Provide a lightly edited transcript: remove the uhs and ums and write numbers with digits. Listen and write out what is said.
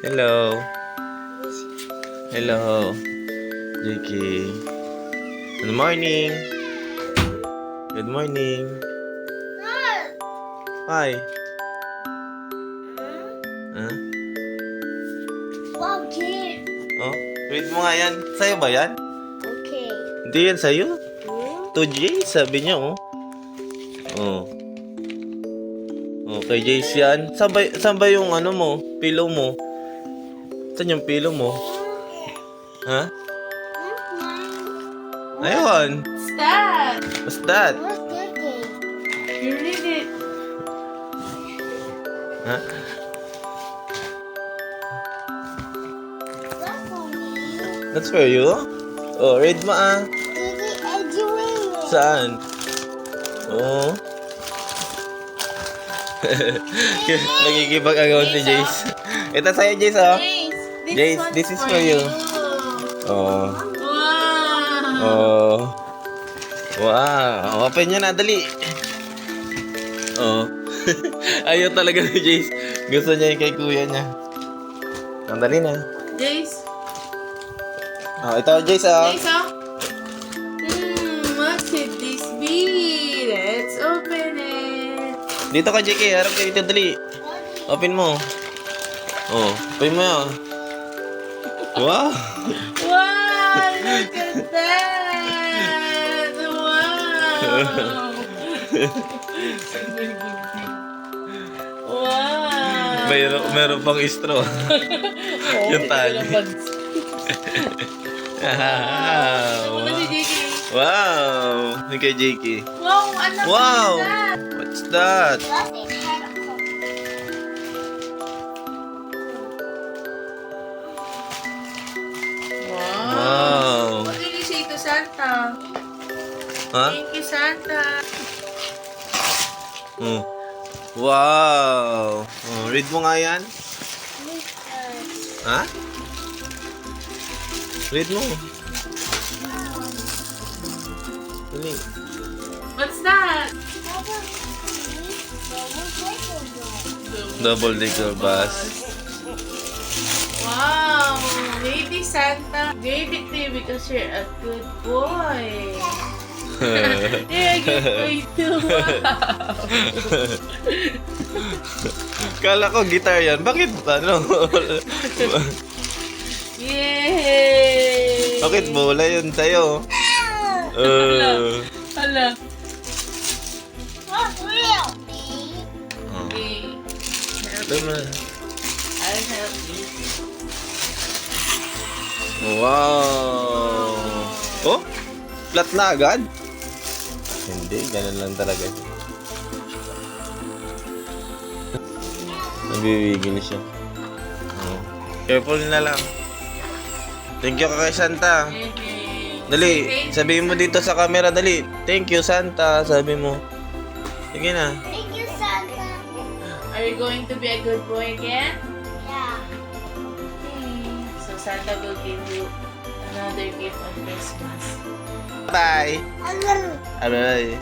Hello. Hello. Jakey. Good morning. Good morning. Hi. Huh? Wow, kid. Oh, read mo nga yan. Sa'yo ba yan? Okay. Hindi yan sa'yo. To Jay, sabi niya, oh. Oh. Oh, kay Jace yan. Saan ba yung ano mo? Pillow mo? Saan yung pillow mo? Ha? Ayun. Stop! What's that? What's that game? You read it. Ha? That's for me. That's for you? Oh, read mo ah. Didi Edwin. Saan? Oh. Nagkikipag-agawan si Jace. Ito sa'yo, Jace, oh. Jace, this is for you. Oh. Wow! Oh. Wow. Open nyo na, dali. Oh. Ayaw talaga ni Jace. Gusto niya yung kay kuya niya. Ang dali na. Jace? Oh, ito, Jace, oh. Jace, oh? What should this be? Let's open it. Dito ka, JK. Harap kayo dito, dali. Open mo. Oh, open mo yun. Wow. Wow! Look at that! Wow! Wow! Meron pang straw. Yung tali. Ano si JK? Wow. Yung kay JK. Wow! Ano Wow. is that? What's that? What's it? Wow. What did you say to Santa? Ha? Thank you, Santa. Oh. Wow. Oh, read mo nga yan. Ha? Read mo. Dali. What's that? Double decker bus. Wow! Maybe Santa gave it to you because you're a good boy. You're a good boy too. Wow! Kala ko guitar yan. Bakit ano? Yay! Bakit bola yun sa'yo? Hala. What's real? Oh. Okay. Tama. I'll help you. Wow! Oh? Flat na agad? Hindi, ganun lang talaga. Nabibigil siya. Oh. Careful na lang. Thank you kay Santa. Dali, sabihin mo dito sa camera, dali. Thank you, Santa, sabi mo. Sige na. Thank you, Santa. Are you going to be a good boy again? Yeah. So Santa will give you another gift on Christmas. Bye! Hello. Bye!